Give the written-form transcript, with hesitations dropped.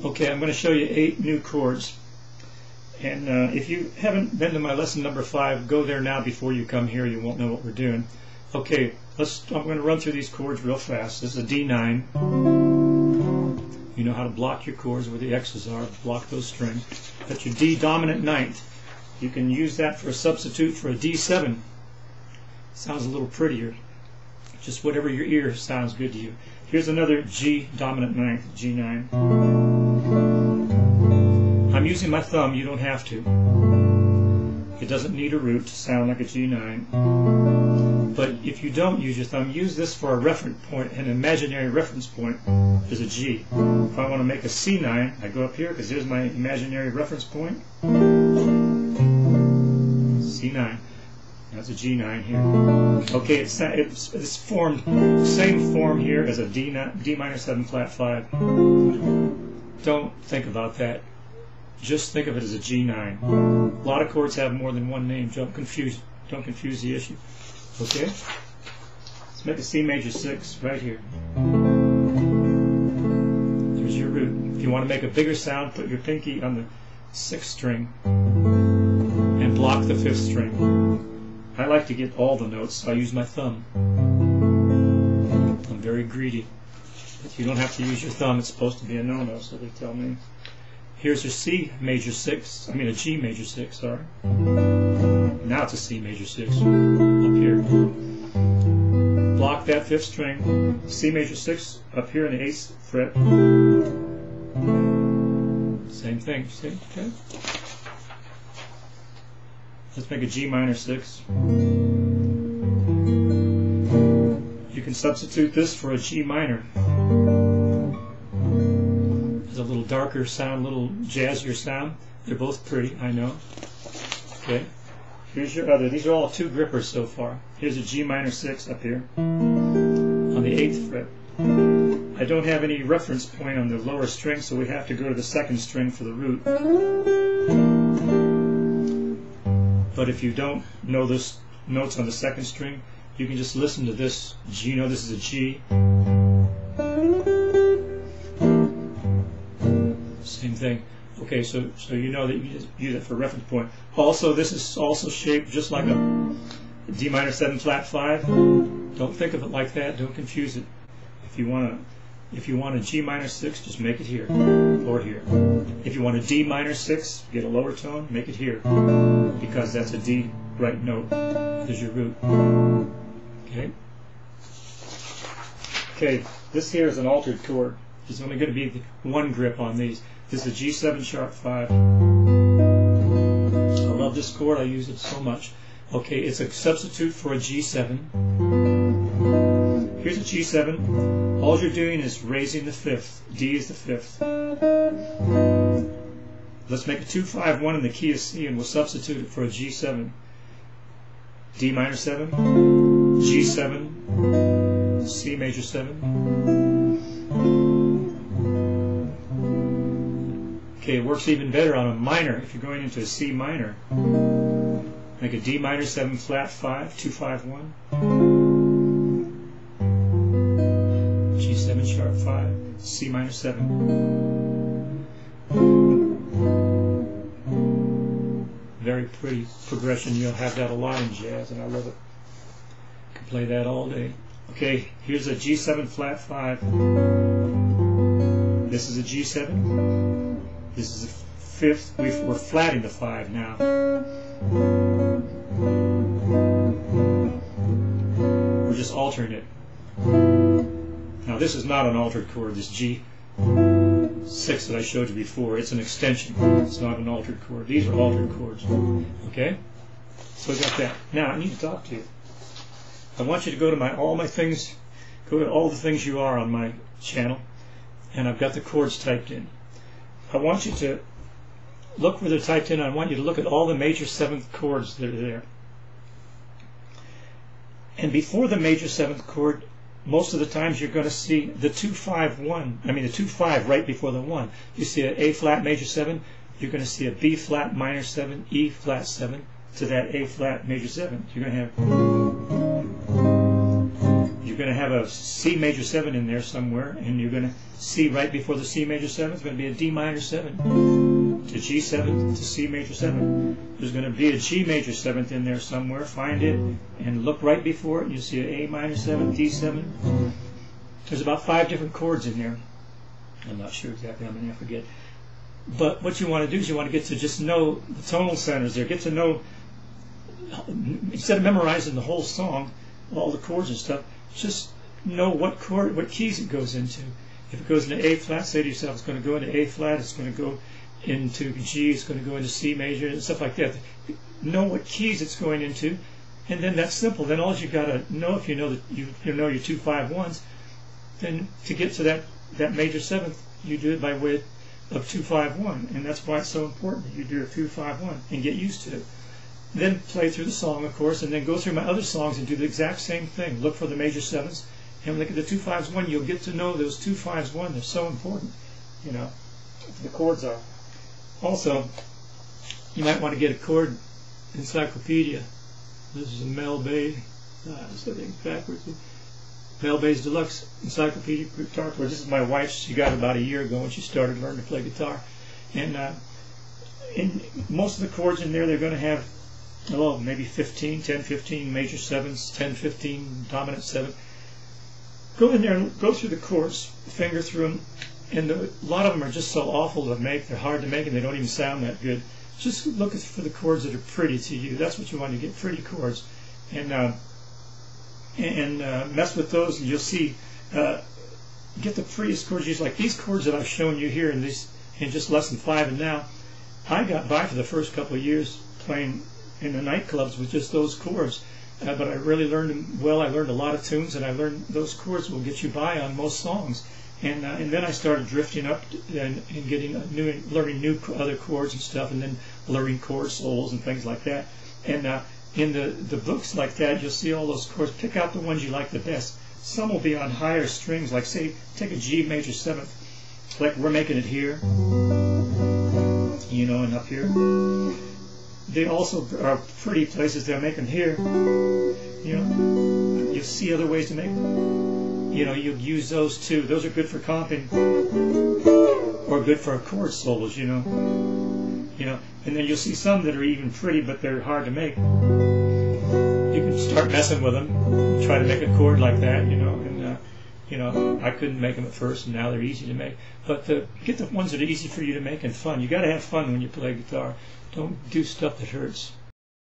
Okay, I'm going to show you 8 new chords. And if you haven't been to my lesson number 5, go there now before you come here. You won't know what we're doing. Okay, I'm going to run through these chords real fast. This is a D9. You know how to block your chords where the X's are. Block those strings. That's your D dominant ninth. You can use that for a substitute for a D7. Sounds a little prettier. Just whatever your ear sounds good to you. Here's another G dominant ninth, G9. I'm using my thumb, you don't have to. It doesn't need a root to sound like a G9. But if you don't use your thumb, use this for a reference point, an imaginary reference point is a G. If I want to make a C9, I go up here because here's my imaginary reference point. C9. That's a G9 here. Okay, it's formed same form here as a D minor 7 flat 5. Don't think about that. Just think of it as a G9. A lot of chords have more than one name. Don't confuse the issue. Okay? Let's make a C major 6 right here. There's your root. If you want to make a bigger sound, put your pinky on the 6th string and block the 5th string. I like to get all the notes, so I use my thumb. I'm very greedy. But you don't have to use your thumb. It's supposed to be a no-no, so they tell me. Here's your C major 6. I mean a G major 6, sorry. Now it's a C major 6 up here. Block that 5th string. C major 6 up here in the 8th fret. Same thing, see? Okay. Let's make a G minor 6. You can substitute this for a G minor. It's a little darker sound, a little jazzier sound. They're both pretty, I know. Okay. Here's your other. These are all 2 grippers so far. Here's a G minor 6 up here on the 8th fret. I don't have any reference point on the lower string, so we have to go to the 2nd string for the root. But if you don't know those notes on the 2nd string, you can just listen to this G. You know this is a G. Same thing. Okay, so you know that you just use it for reference point. Also, this is also shaped just like a D minor 7 flat 5. Don't think of it like that. Don't confuse it. If you want a G minor 6, just make it here or here. If you want a D minor 6, get a lower tone, make it here because that's a D right note. There's your root. Okay. Okay. This here is an altered chord. There's only going to be one grip on these. This is a G7 sharp 5. I love this chord. I use it so much. Okay, it's a substitute for a G7. Here's a G7. All you're doing is raising the 5th. D is the 5th. Let's make a 2-5-1 in the key of C, and we'll substitute it for a G7. D minor 7, G7, C major 7. Okay, it works even better on a minor. If you're going into a C minor, make a D minor 7 flat 5, 2-5-1. G7 sharp 5, C minor 7. Very pretty progression. You'll have that a lot in jazz, and I love it. You can play that all day. Okay, here's a G7 flat 5. This is a G7. This is the 5th. We're flatting the 5 now. We're just altering it. Now this is not an altered chord, this G6 that I showed you before. It's an extension. It's not an altered chord. These are altered chords. Okay? So we got that. Now I need to talk to you. I want you to go to all my things, go to all the things you are on my channel, and I've got the chords typed in. I want you to look where they're typed in. I want you to look at all the major 7th chords that are there. And before the major 7th chord, most of the times you're going to see the 2-5-1. I mean the 2-5 right before the 1. You see an A flat major 7. You're going to see a B flat minor 7, E flat 7 to that A flat major 7. You're going to have. You've going to have a C major 7 in there somewhere, and you're going to see right before the C major 7 is going to be a D minor 7 to G7 to C major 7. There's going to be a G major 7th in there somewhere. Find it and look right before it, and you see an A minor 7, D7. There's about 5 different chords in there. I'm not sure exactly how many, I forget. But what you want to do is you want to get to just know the tonal centers there. Get to know, instead of memorizing the whole song, all the chords and stuff, just know what chord, what keys it goes into. If it goes into A flat, say to yourself, it's going to go into A flat, it's going to go into G, it's going to go into C major, and stuff like that. Know what keys it's going into, and then that's simple. Then all you got to know, if you know that you know your 2 5 1s, then to get to that major 7th, you do it by way of 2 5 1, and that's why it's so important that you do a 2 5 1 and get used to it. Then play through the song, of course, and then go through my other songs and do the exact same thing. Look for the major 7s, and look at the 2 5s 1. You'll get to know those 2 5s 1. They're so important, you know. The chords are. Also, you might want to get a chord encyclopedia. This is a Mel Bay. I think backwards. Mel Bay's Deluxe Encyclopedia Guitar Chords. This is my wife's. She got it about a year ago when she started learning to play guitar. And in most of the chords in there, they're going to have, maybe 10, 15 major 7s, 10, 15 dominant 7. Go in there and go through the chords, finger through them, and a lot of them are just so awful to make. They're hard to make, and they don't even sound that good. Just look for the chords that are pretty to you. That's what you want to get, pretty chords. And mess with those, and you'll see, get the prettiest chords. Use like these chords that I've shown you here in just lesson 5 and now. I got by for the first couple of years playing in the nightclubs with just those chords, but I really learned them well. I learned a lot of tunes, and I learned those chords will get you by on most songs. And then I started drifting up and getting learning new other chords and stuff, and then learning chord solos and things like that. And in the books like that, you'll see all those chords. Pick out the ones you like the best. Some will be on higher strings, like say, take a G major 7th, like we're making it here, you know, and up here. They also are pretty places. They're making here, you know. You'll see other ways to make them. You know, you'll use those too. Those are good for comping, or good for chord solos, you know. You know, and then you'll see some that are even pretty, but they're hard to make. You can start messing with them, try to make a chord like that, you know. And you know, I couldn't make them at first, and now they're easy to make. But get the ones that are easy for you to make and fun. You got to have fun when you play guitar. Don't do stuff that hurts.